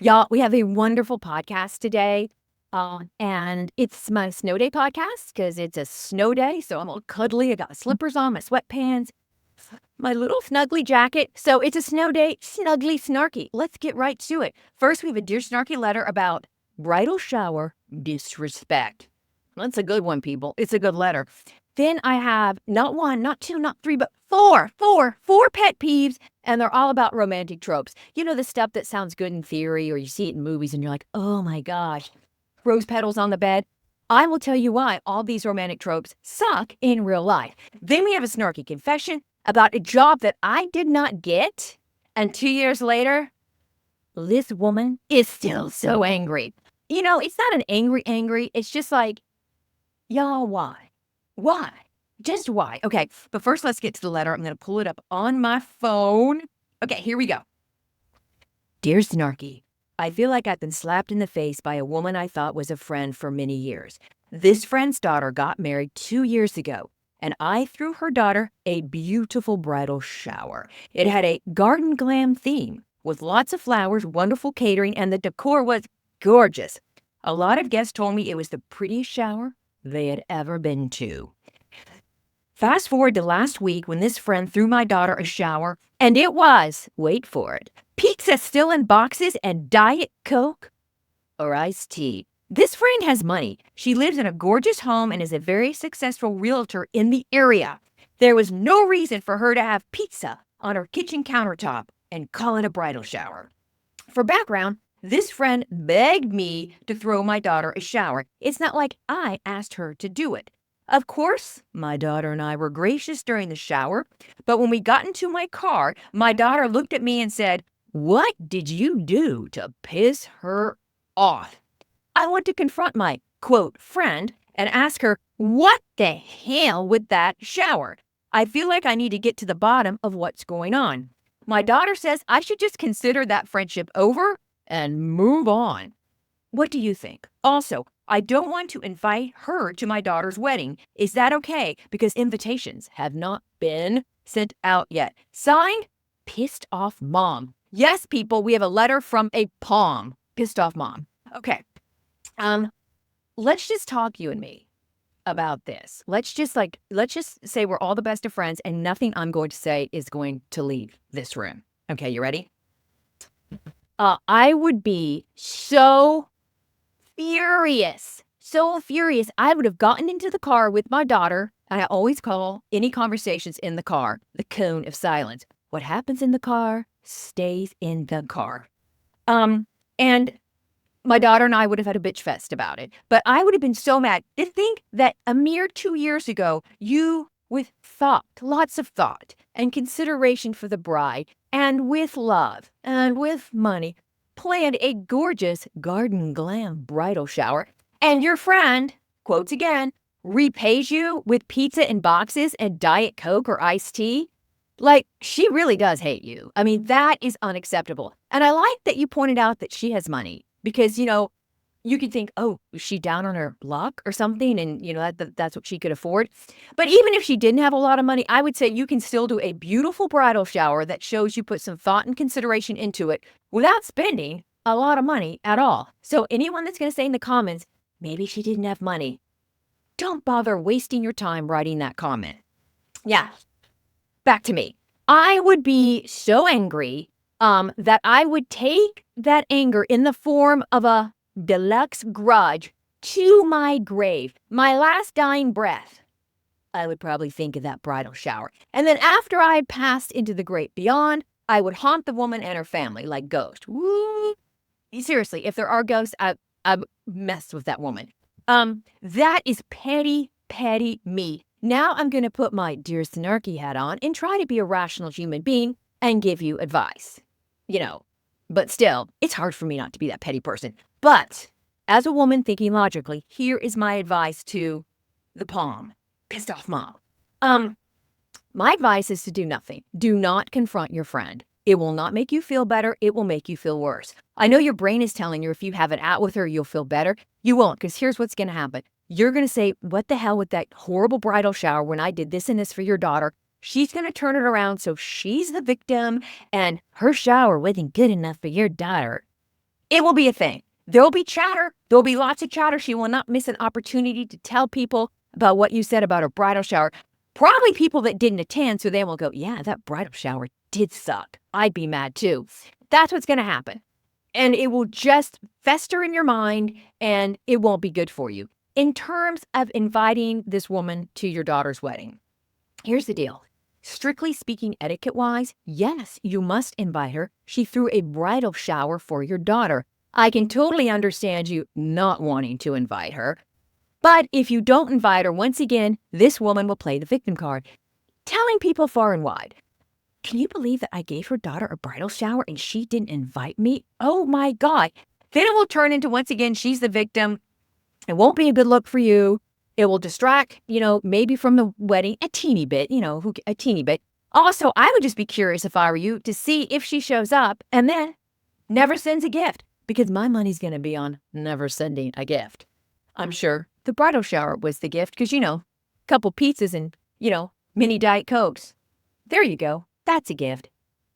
Y'all, we have a wonderful podcast today. And it's my snow day podcast because it's a snow day. So I'm all cuddly. I got my slippers on, my sweatpants, my little snuggly jacket. So it's a snow day, snuggly snarky. Let's get right to it. First, we have a Dear Snarky letter about bridal shower disrespect. That's a good one, people. It's a good letter. Then I have not one, not two, not three, but four pet peeves. And they're all about romantic tropes. You know, the stuff that sounds good in theory or you see it in movies and you're like, oh my gosh, rose petals on the bed. I will tell you why all these romantic tropes suck in real life. Then we have a snarky confession about a job that I did not get. And 2 years later, this woman is still so angry. You know, it's not an angry. It's just like, y'all, why? Why? Just why? Okay, but first let's get to the letter. I'm going to pull it up on my phone. Okay, here we go. Dear Snarky, I feel like I've been slapped in the face by a woman I thought was a friend for many years. This friend's daughter got married 2 years ago, and I threw her daughter a beautiful bridal shower. It had a garden glam theme with lots of flowers, wonderful catering, and the decor was gorgeous. A lot of guests told me it was the prettiest shower they had ever been to. Fast forward to last week when this friend threw my daughter a shower, and it was, wait for it, pizza still in boxes and Diet Coke or iced tea. This friend has money. She lives in a gorgeous home and is a very successful realtor in the area. There was no reason for her to have pizza on her kitchen countertop and call it a bridal shower. For background, this friend begged me to throw my daughter a shower. It's not like I asked her to do it. Of course, my daughter and I were gracious during the shower, but when we got into my car, my daughter looked at me and said, "What did you do to piss her off?" I want to confront my, quote, friend and ask her, what the hell with that shower? I feel like I need to get to the bottom of what's going on. My daughter says I should just consider that friendship over and move on. What do you think? Also, I don't want to invite her to my daughter's wedding. Is that okay? Because invitations have not been sent out yet. Signed, Pissed Off Mom. Yes, people, we have a letter from a POM. Pissed Off Mom. Okay. Let's just talk, you and me, about this. Let's just say we're all the best of friends and nothing I'm going to say is going to leave this room. Okay, you ready? I would be so furious. I would have gotten into the car with my daughter, and I always call any conversations in the car the cone of silence. What happens in the car stays in the car. And my daughter and I would have had a bitch fest about it. But I would have been so mad to think that a mere 2 years ago, you, with thought, lots of thought and consideration for the bride, and with love and with money, planned a gorgeous garden glam bridal shower, and your friend, quotes again, repays you with pizza in boxes and Diet Coke or iced tea. Like, she really does hate you. I mean, that is unacceptable. And I like that you pointed out that she has money because, you know, you could think, oh, is she down on her luck or something? And, you know, that's what she could afford. But even if she didn't have a lot of money, I would say you can still do a beautiful bridal shower that shows you put some thought and consideration into it without spending a lot of money at all. So anyone that's going to say in the comments, maybe she didn't have money, don't bother wasting your time writing that comment. Yeah. Back to me. I would be so angry that I would take that anger in the form of a deluxe grudge to my grave, my last dying breath. I would probably think of that bridal shower. And then after I had passed into the great beyond, I would haunt the woman and her family like ghosts. Woo! Seriously, if there are ghosts, I've messed with that woman. That is petty me. Now I'm going to put my Dear Snarky hat on and try to be a rational human being and give you advice. You know, but still, it's hard for me not to be that petty person. But as a woman thinking logically, here is my advice to the POM, Pissed Off Mom. My advice is to do nothing. Do not confront your friend. It will not make you feel better. It will make you feel worse. I know your brain is telling you if you have it out with her, you'll feel better. You won't, because here's what's going to happen. You're going to say, what the hell with that horrible bridal shower when I did this and this for your daughter? She's going to turn it around so she's the victim and her shower wasn't good enough for your daughter. It will be a thing. There'll be chatter. There'll be lots of chatter. She will not miss an opportunity to tell people about what you said about her bridal shower. Probably people that didn't attend, so they will go, yeah, that bridal shower did suck. I'd be mad too. That's what's going to happen. And it will just fester in your mind, and it won't be good for you. In terms of inviting this woman to your daughter's wedding, here's the deal. Strictly speaking, etiquette-wise, yes, you must invite her. She threw a bridal shower for your daughter. I can totally understand you not wanting to invite her. But if you don't invite her, once again, this woman will play the victim card, telling people far and wide, can you believe that I gave her daughter a bridal shower and she didn't invite me? Oh my God. Then it will turn into, once again, she's the victim. It won't be a good look for you. It will distract, maybe from the wedding a teeny bit, a teeny bit. Also, I would just be curious if I were you to see if she shows up and then never sends a gift, because my money's going to be on never sending a gift. I'm sure the bridal shower was the gift because, a couple pizzas and, mini Diet Cokes. There you go. That's a gift.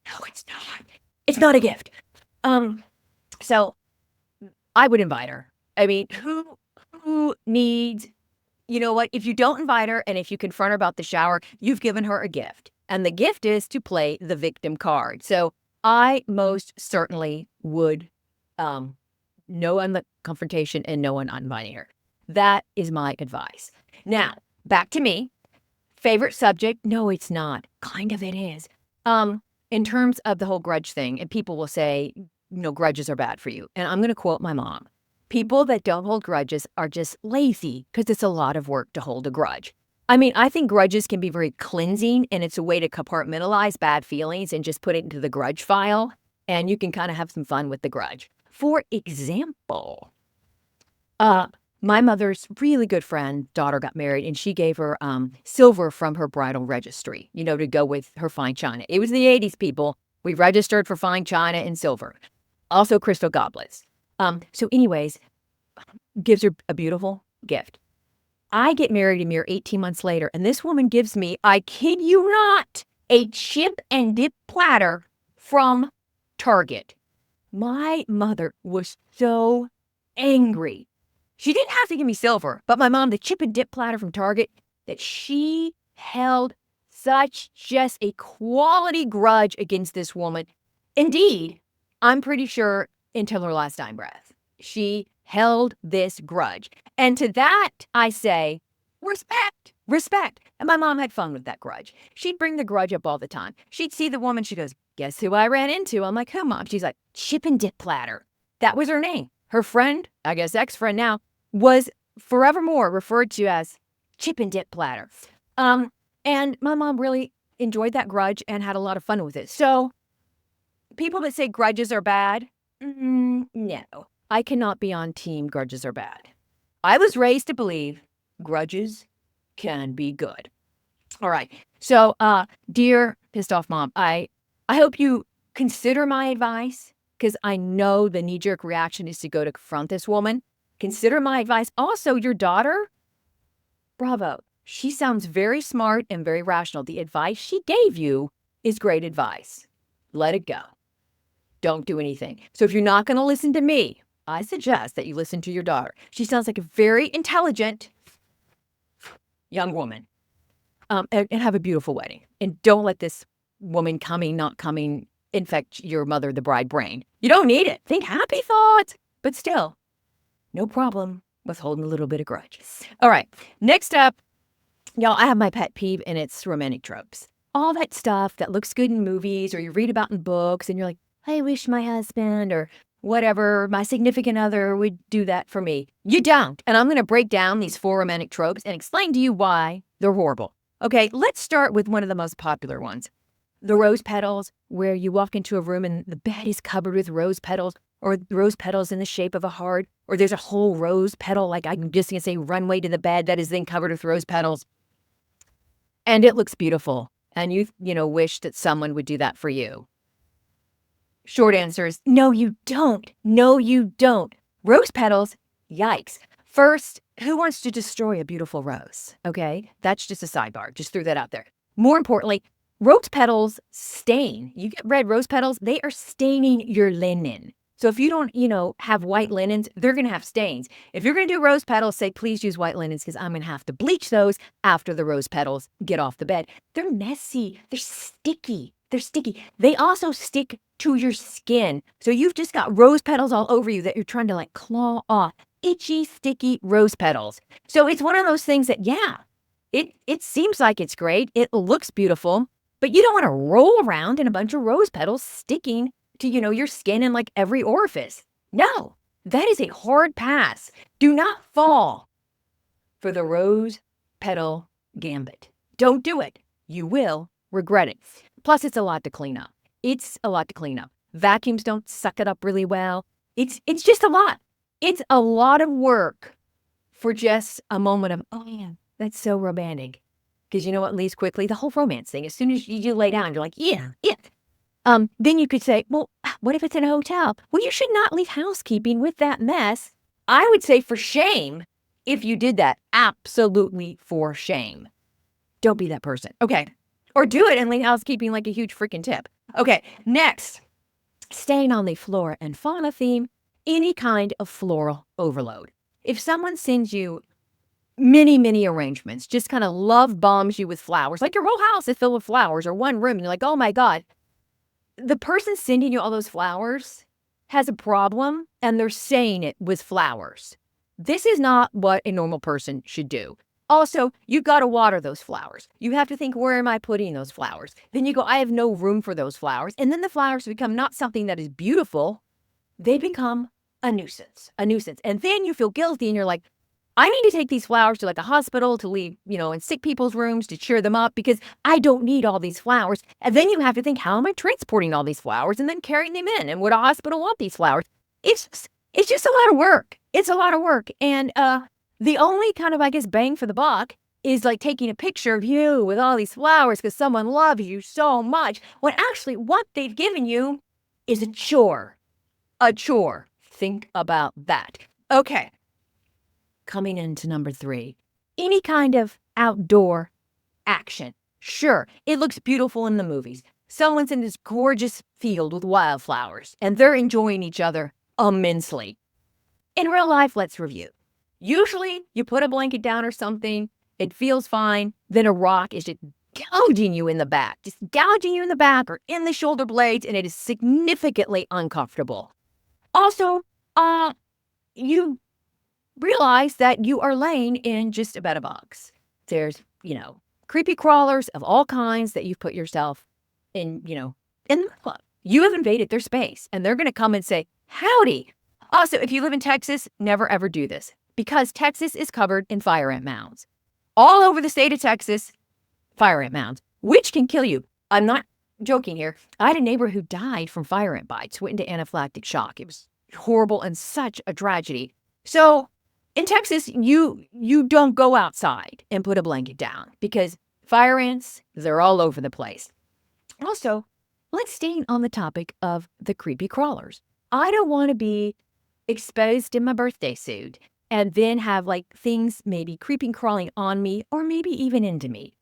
No, it's not. It's not a gift. So I would invite her. I mean, who needs, you know what? If you don't invite her and if you confront her about the shower, you've given her a gift. And the gift is to play the victim card. So I most certainly would no on the confrontation and no on inviting her. That is my advice. Now, back to me. Favorite subject? No, it's not. Kind of it is. In terms of the whole grudge thing, and people will say, grudges are bad for you. And I'm going to quote my mom. People that don't hold grudges are just lazy because it's a lot of work to hold a grudge. I mean, I think grudges can be very cleansing, and it's a way to compartmentalize bad feelings and just put it into the grudge file, and you can kind of have some fun with the grudge. For example, my mother's really good friend, daughter got married, and she gave her silver from her bridal registry, to go with her fine china. It was the 80s, people. We registered for fine china and silver. Also crystal goblets. So anyways, gives her a beautiful gift. I get married a mere 18 months later, and this woman gives me, I kid you not, a chip and dip platter from Target. My mother was so angry. She didn't have to give me silver, but my mom, the chip and dip platter from Target, that she held such just a quality grudge against this woman. Indeed, I'm pretty sure until her last dying breath, she held this grudge. And to that, I say, respect. And my mom had fun with that grudge. She'd bring the grudge up all the time. She'd see the woman. She goes, guess who I ran into? I'm like, who, Mom? She's like, chip and dip platter. That was her name. Her friend, I guess ex-friend now, was forevermore referred to as chip and dip platter. And my mom really enjoyed that grudge and had a lot of fun with it. So people that say grudges are bad, no. I cannot be on team grudges are bad. I was raised to believe grudges can be good. All right. So, dear pissed off mom, I hope you consider my advice, because I know the knee-jerk reaction is to go to confront this woman. Consider my advice. Also, your daughter, bravo. She sounds very smart and very rational. The advice she gave you is great advice. Let it go. Don't do anything. So if you're not going to listen to me, I suggest that you listen to your daughter. She sounds like a very intelligent young woman. And have a beautiful wedding. And don't let this woman not coming, infect your mother, the bride brain. You don't need it. Think happy thoughts. But still, no problem with holding a little bit of grudge. All right. Next up, y'all, I have my pet peeve, and it's romantic tropes. All that stuff that looks good in movies or you read about in books, and you're like, I wish my husband or whatever, my significant other would do that for me. You don't. And I'm going to break down these 4 romantic tropes and explain to you why they're horrible. Okay, let's start with one of the most popular ones. The rose petals, where you walk into a room and the bed is covered with rose petals, or rose petals in the shape of a heart, or there's a whole rose petal, like I'm just going to say runway to the bed that is then covered with rose petals. And it looks beautiful. And you wish that someone would do that for you. Short answer is, no, you don't. No, you don't. Rose petals, yikes. First, who wants to destroy a beautiful rose? Okay, that's just a sidebar. Just threw that out there. More importantly, rose petals stain. You get red rose petals, they are staining your linen. So if you don't, have white linens, they're going to have stains. If you're going to do rose petals, say, please use white linens because I'm going to have to bleach those after the rose petals get off the bed. They're messy. They're sticky. They're sticky. They also stick to your skin. So you've just got rose petals all over you that you're trying to claw off. Itchy, sticky rose petals. So it's one of those things that, yeah, it seems like it's great. It looks beautiful, but you don't want to roll around in a bunch of rose petals sticking to, your skin in every orifice. No, that is a hard pass. Do not fall for the rose petal gambit. Don't do it. You will regret it. Plus, it's a lot to clean up. Vacuums don't suck it up really well. It's just a lot. It's a lot of work for just a moment of, oh man, that's so romantic. Because you know what leaves quickly? The whole romance thing. As soon as you lay down, you're like, yeah. Then you could say, well, what if it's in a hotel? Well, you should not leave housekeeping with that mess. I would say for shame if you did that. Absolutely for shame. Don't be that person. Okay. Or do it and leave housekeeping like a huge freaking tip. Okay. Next, staying on the flora and fauna theme, any kind of floral overload. If someone sends you many arrangements, just kind of love bombs you with flowers, like your whole house is filled with flowers or one room, and you're like, oh my God. The person sending you all those flowers has a problem, and they're saying it with flowers. This is not what a normal person should do. Also, you've got to water those flowers. You have to think, where am I putting those flowers? Then you go, I have no room for those flowers. And then the flowers become not something that is beautiful. They become a nuisance. And then you feel guilty, and you're like, I need to take these flowers to a hospital to leave, in sick people's rooms to cheer them up because I don't need all these flowers. And then you have to think, how am I transporting all these flowers and then carrying them in? And would a hospital want these flowers? It's just a lot of work. It's a lot of work. And the only kind of, bang for the buck is taking a picture of you with all these flowers because someone loves you so much. When actually what they've given you is a chore. A chore. Think about that. Okay. Coming into number 3, any kind of outdoor action. Sure, it looks beautiful in the movies. Someone's in this gorgeous field with wildflowers, and they're enjoying each other immensely. In real life, let's review. Usually, you put a blanket down or something, it feels fine, then a rock is just gouging you in the back. Or in the shoulder blades, and it is significantly uncomfortable. Also, you realize that you are laying in just about a box. There's, creepy crawlers of all kinds that you've put yourself in, in the club. You have invaded their space, and they're going to come and say, howdy. Also, if you live in Texas, never ever do this because Texas is covered in fire ant mounds. All over the state of Texas, fire ant mounds, which can kill you. I'm not joking here. I had a neighbor who died from fire ant bites, went into anaphylactic shock. It was horrible and such a tragedy. So, in Texas, you don't go outside and put a blanket down because fire ants, they're all over the place. Also, let's stay on the topic of the creepy crawlers. I don't want to be exposed in my birthday suit and then have things maybe creeping, crawling on me or maybe even into me.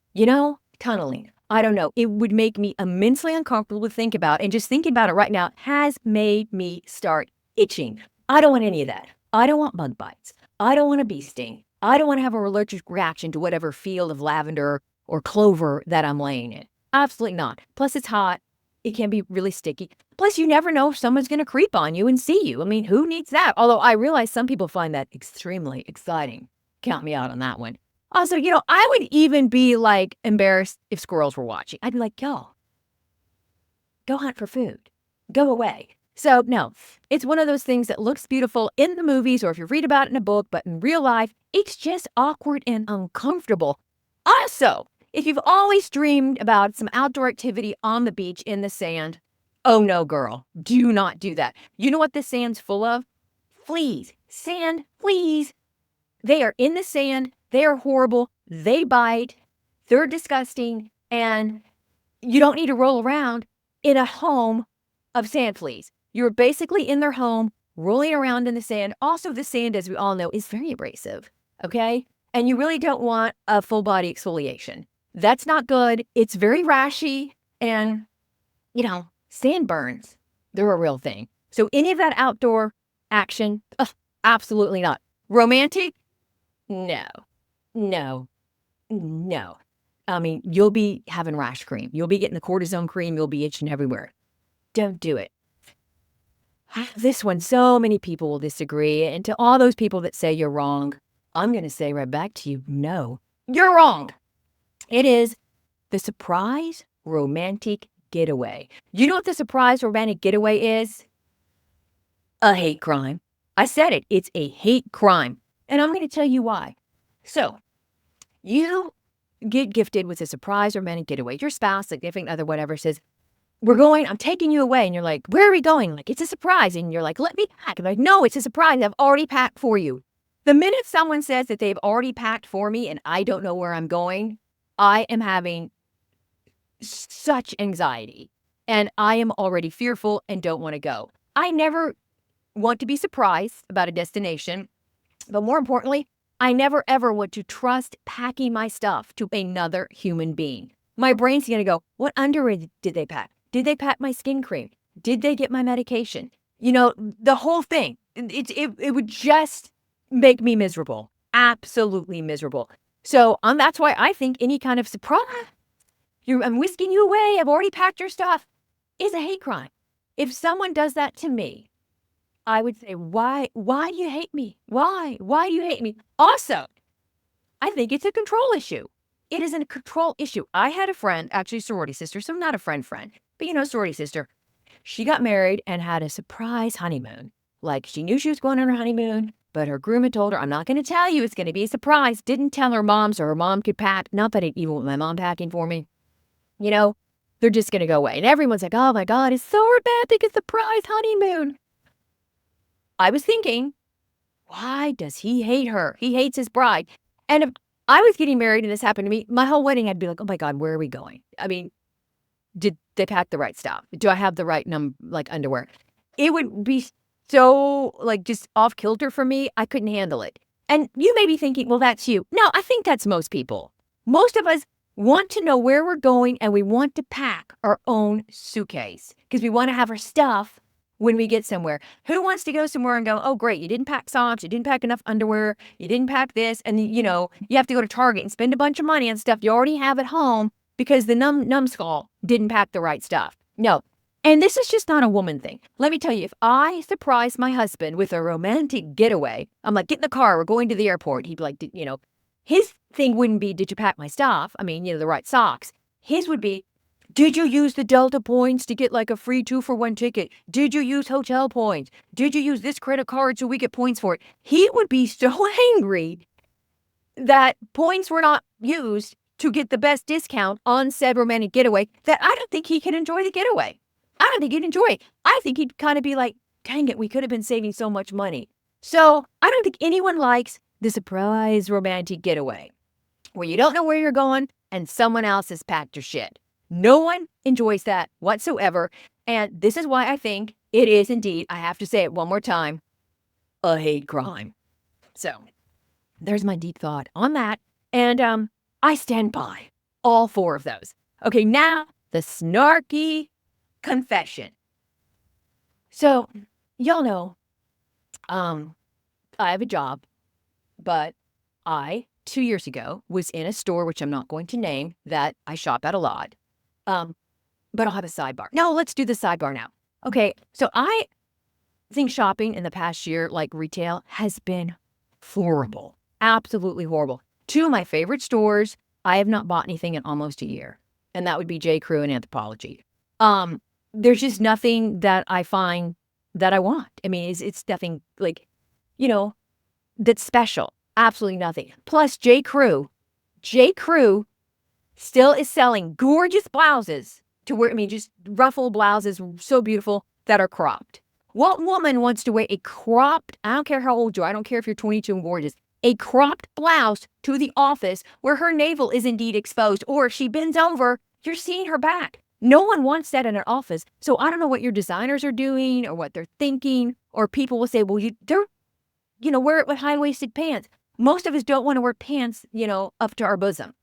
Tunneling. I don't know. It would make me immensely uncomfortable to think about. And just thinking about it right now has made me start itching. I don't want any of that. I don't want bug bites. I don't want a bee sting. I don't want to have a allergic reaction to whatever field of lavender or clover that I'm laying in. Absolutely not. Plus, it's hot. It can be really sticky. Plus, you never know if someone's going to creep on you and see you. I mean, who needs that? Although I realize some people find that extremely exciting. Count me out on that one. Also, I would even be embarrassed if squirrels were watching. I'd be like, y'all, go hunt for food. Go away. So, no, it's one of those things that looks beautiful in the movies or if you read about it in a book, but in real life, it's just awkward and uncomfortable. Also, if you've always dreamed about some outdoor activity on the beach in the sand, oh no, girl, do not do that. You know what the sand's full of? Fleas. Sand fleas. They are in the sand. They are horrible. They bite. They're disgusting. And you don't need to roll around in a home of sand fleas. You're basically in their home, rolling around in the sand. Also, the sand, as we all know, is very abrasive, okay? And you really don't want a full body exfoliation. That's not good. It's very rashy. And, sand burns. They're a real thing. So any of that outdoor action, ugh, absolutely not. Romantic? No, no, no. I mean, you'll be having rash cream. You'll be getting the cortisone cream. You'll be itching everywhere. Don't do it. This one, so many people will disagree. And to all those people that say you're wrong, I'm going to say right back to you, no, you're wrong. It is the surprise romantic getaway. You know what the surprise romantic getaway is? A hate crime. I said it. It's a hate crime. And I'm going to tell you why. So, you get gifted with a surprise romantic getaway. Your spouse, significant other, whatever, says, I'm taking you away. And you're like, where are we going? Like, it's a surprise. And you're like, let me pack. I'm like, no, it's a surprise. I've already packed for you. The minute someone says that they've already packed for me and I don't know where I'm going, I am having such anxiety and I am already fearful and don't want to go. I never want to be surprised about a destination, but more importantly, I never ever want to trust packing my stuff to another human being. My brain's going to go, what underwear did they pack? Did they pack my skin cream? Did they get my medication? You know, the whole thing. It would just make me miserable. Absolutely miserable. So that's why I think any kind of surprise, I'm whisking you away, I've already packed your stuff, is a hate crime. If someone does that to me, I would say, why do you hate me? Why do you hate me? Also, I think it's a control issue. It is a control issue. I had a friend, actually sorority sister, so not a friend, but sorority sister. She got married and had a surprise honeymoon. Like she knew she was going on her honeymoon, but her groom had told her, I'm not going to tell you, it's going to be a surprise. Didn't tell her mom so her mom could pack. Not that I even want my mom packing for me. They're just going to go away. And everyone's like, oh my God, it's so romantic, a surprise honeymoon. I was thinking, why does he hate her? He hates his bride. And if I was getting married and this happened to me, my whole wedding, I'd be like, oh my God, where are we going? I mean, did they pack the right stuff? Do I have the right underwear? It would be so just off kilter for me. I couldn't handle it. And you may be thinking, well, that's you. No, I think that's most people. Most of us want to know where we're going and we want to pack our own suitcase because we want to have our stuff when we get somewhere. Who wants to go somewhere and go, oh, great, you didn't pack socks, you didn't pack enough underwear, you didn't pack this, and, you have to go to Target and spend a bunch of money on stuff you already have at home because the numbskull didn't pack the right stuff. No. And this is just not a woman thing. Let me tell you, if I surprised my husband with a romantic getaway, I'm like, get in the car, we're going to the airport. He'd be like, his thing wouldn't be, did you pack my stuff? I mean, the right socks. His would be, did you use the Delta points to get a free 2-for-1 ticket? Did you use hotel points? Did you use this credit card so we get points for it? He would be so angry that points were not used to get the best discount on said romantic getaway that I don't think he can enjoy the getaway. I don't think he'd enjoy it. I think he'd kind of be like, dang it, we could have been saving so much money. So I don't think anyone likes the surprise romantic getaway where you don't know where you're going and someone else has packed your shit. No one enjoys that whatsoever. And this is why I think it is indeed, I have to say it one more time, a hate crime. So there's my deep thought on that. And I stand by all 4 of those. Okay, now the snarky confession. So y'all know I have a job, but I, 2 years ago, was in a store, which I'm not going to name, that I shop at a lot. But I'll have a sidebar. No, let's do the sidebar now. Okay, so I think shopping in the past year, retail, has been horrible. Absolutely horrible. 2 of my favorite stores, I have not bought anything in almost a year. And that would be J. Crew and Anthropologie. There's just nothing that I find that I want. I mean, it's nothing that's special. Absolutely nothing. Plus J. Crew still is selling gorgeous blouses to wear, just ruffled blouses, so beautiful, that are cropped. What woman wants to wear a cropped, I don't care how old you are, I don't care if you're 22 and gorgeous, a cropped blouse to the office where her navel is indeed exposed, or if she bends over, you're seeing her back. No one wants that in an office. So I don't know what your designers are doing or what they're thinking, or people will say, well, wear it with high-waisted pants. Most of us don't want to wear pants, up to our bosom.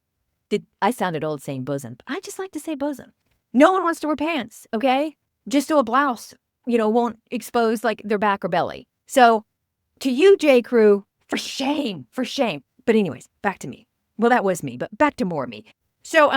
I sounded old saying bosom, but I just like to say bosom. No one wants to wear pants, okay? Just do a blouse won't expose like their back or belly. So to you, J. Crew, for shame, for shame. But anyways, back to me. Well, that was me, but back to more me. So,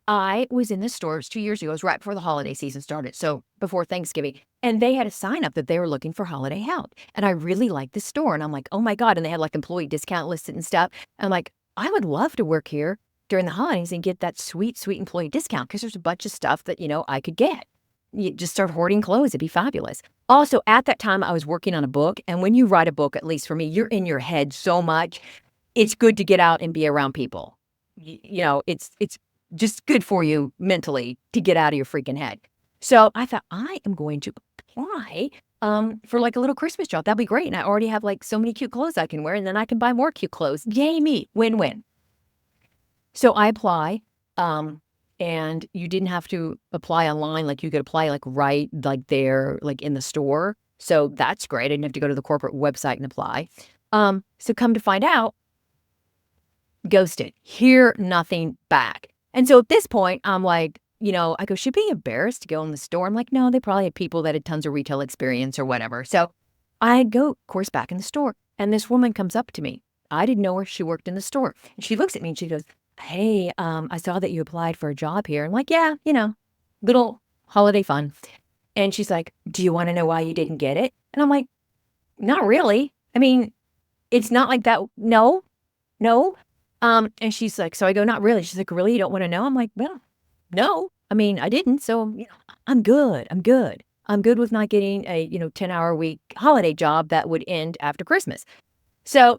I was in the stores 2 years ago. It was right before the holiday season started, so before Thanksgiving, and they had a sign up that they were looking for holiday help. And I really liked the store, and I'm like, oh my God. And they had like employee discount listed and stuff. I'm like, I would love to work here during the holidays and get that sweet, sweet employee discount because there's a bunch of stuff that, I could get. You just start hoarding clothes. It'd be fabulous. Also, at that time, I was working on a book. And when you write a book, at least for me, you're in your head so much. It's good to get out and be around people. It's just good for you mentally to get out of your freaking head. So I thought I am going to apply for like a little Christmas job. That'd be great. And I already have like so many cute clothes I can wear, and then I can buy more cute clothes. Yay me, win-win. So I apply, and you didn't have to apply online. Like you could apply like right like there, like in the store. So that's great. I didn't have to go to the corporate website and apply. So come to find out, ghosted. Hear nothing back. And so at this point, I'm like, I go, should be embarrassed to go in the store. I'm like, no, they probably had people that had tons of retail experience or whatever. So I go, of course, back in the store. And this woman comes up to me. I didn't know her. She worked in the store. And she looks at me and she goes, hey, I saw that you applied for a job here. I'm like, yeah, little holiday fun. And she's like, do you want to know why you didn't get it? And I'm like, not really. I mean, it's not like that. No. And she's like, so I go, not really. She's like, really? You don't want to know? I'm like, well, no. I mean, I didn't. So, I'm good. I'm good with not getting a, 10-hour week holiday job that would end after Christmas. So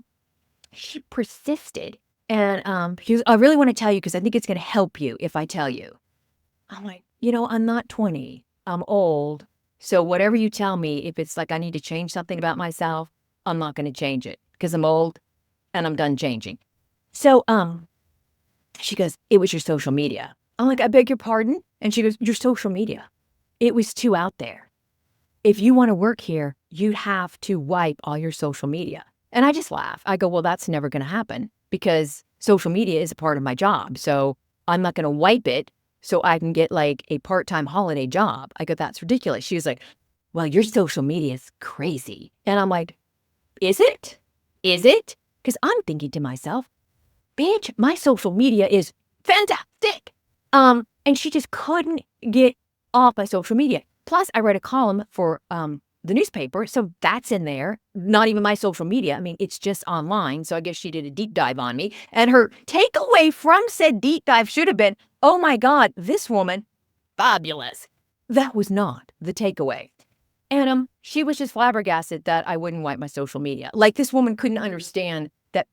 she persisted. And she was, I really want to tell you because I think it's going to help you if I tell you. I'm like, I'm not 20. I'm old. So whatever you tell me, if it's like I need to change something about myself, I'm not going to change it because I'm old and I'm done changing. So, she goes, it was your social media. I'm like, I beg your pardon? And she goes, your social media. It was too out there. If you want to work here, you have to wipe all your social media. And I just laugh. I go, well, that's never going to happen because social media is a part of my job. So I'm not going to wipe it so I can get like a part-time holiday job. I go, that's ridiculous. She was like, well, your social media is crazy. And I'm like, is it? Is it? Because I'm thinking to myself, bitch, my social media is fantastic. And she just couldn't get off my social media. Plus, I write a column for the newspaper, so that's in there. Not even my social media. I mean, it's just online. So I guess she did a deep dive on me. And her takeaway from said deep dive should have been, oh my God, this woman, fabulous. That was not the takeaway. And she was just flabbergasted that I wouldn't wipe my social media. Like this woman couldn't understand that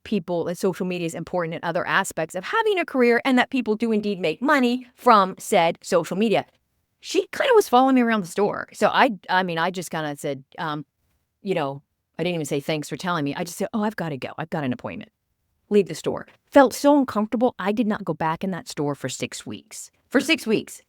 social media is important in other aspects of having a career and that people do indeed make money from said social media. She kind of was following me around the store. So I just kind of said, I didn't even say thanks for telling me. I just said, oh, I've got to go. I've got an appointment. Leave the store. Felt so uncomfortable. I did not go back in that store for 6 weeks. For 6 weeks.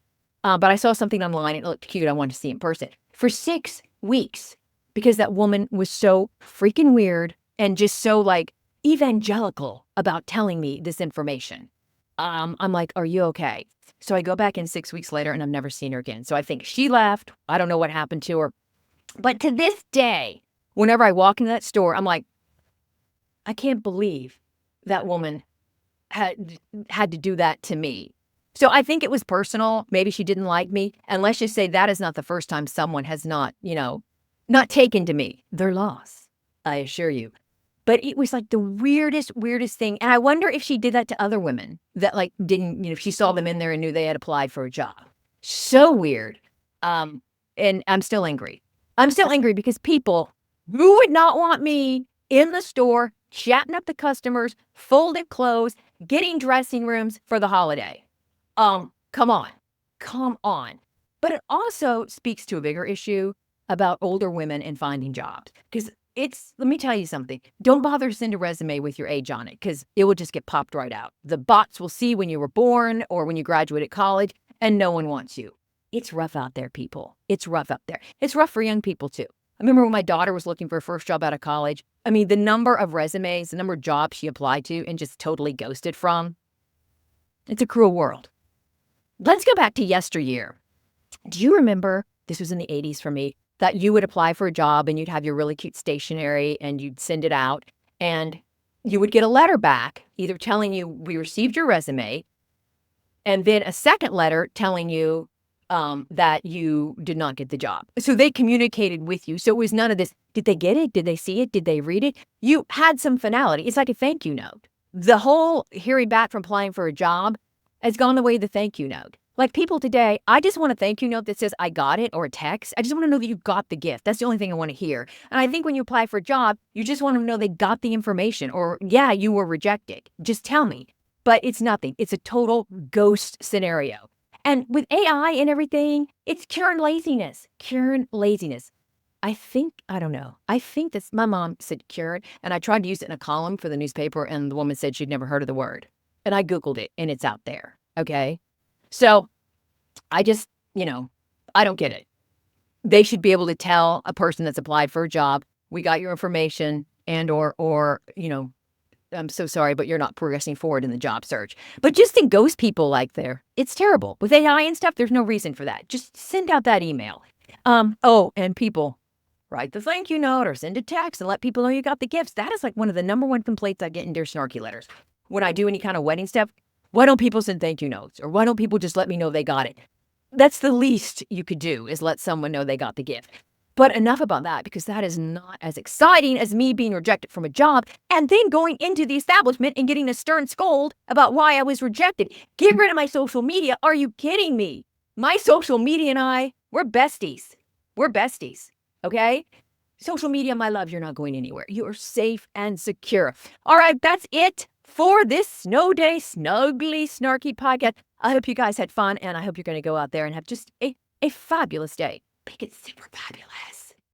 But I saw something online. It looked cute. I wanted to see it in person. For 6 weeks. Because that woman was so freaking weird and just so like evangelical about telling me this information. I'm like, are you okay? So I go back in 6 weeks later and I've never seen her again. So I think she left. I don't know what happened to her. But to this day, whenever I walk into that store, I'm like, I can't believe that woman had to do that to me. So I think it was personal. Maybe she didn't like me. And let's just say that is not the first time someone has not taken to me. Their loss, I assure you. But it was like the weirdest thing. And I wonder if she did that to other women that like didn't, if she saw them in there and knew they had applied for a job. So weird. And I'm still angry. I'm still angry because people who would not want me in the store, chatting up the customers, folded clothes, getting dressing rooms for the holiday. Come on. But it also speaks to a bigger issue about older women and finding jobs. Because let me tell you something. Don't bother to send a resume with your age on it because it will just get popped right out. The bots will see when you were born or when you graduated college and no one wants you. It's rough out there, people. It's rough out there. It's rough for young people too. I remember when my daughter was looking for her first job out of college. I mean, the number of resumes, the number of jobs she applied to and just totally ghosted from. It's a cruel world. Let's go back to yesteryear. Do you remember this was in the 80s for me, that you would apply for a job and you'd have your really cute stationery and you'd send it out and you would get a letter back either telling you we received your resume and then a second letter telling you that you did not get the job. So they communicated with you. So it was none of this, did they get it? Did they see it? Did they read it? You had some finality. It's like a thank you note. The whole hearing back from applying for a job has gone the way of the thank you note. Like people today, I just want a thank you note that says I got it or a text. I just want to know that you got the gift. That's the only thing I want to hear. And I think when you apply for a job, you just want to know they got the information or, yeah, you were rejected. Just tell me. But it's nothing. It's a total ghost scenario. And with AI and everything, it's curing laziness. Curing laziness. I don't know. I think that's, my mom said cured, and I tried to use it in a column for the newspaper, and the woman said she'd never heard of the word. And I Googled it, and it's out there. Okay? So I just, I don't get it. They should be able to tell a person that's applied for a job, we got your information and or I'm so sorry, but you're not progressing forward in the job search. But just to ghost people like it's terrible. With AI and stuff, there's no reason for that. Just send out that email. And people, write the thank you note or send a text and let people know you got the gifts. That is like one of the number one complaints I get in Dear Snarky letters. When I do any kind of wedding stuff, why don't people send thank you notes? Or why don't people just let me know they got it? That's the least you could do is let someone know they got the gift. But enough about that, because that is not as exciting as me being rejected from a job and then going into the establishment and getting a stern scold about why I was rejected. Get rid of my social media. Are you kidding me? My social media and we're besties. We're besties. Okay? Social media, my love, you're not going anywhere. You are safe and secure. All right, that's it for this Snow Day Snugly Snarky podcast. I hope you guys had fun, and I hope you're going to go out there and have just a fabulous day. Make it super fabulous.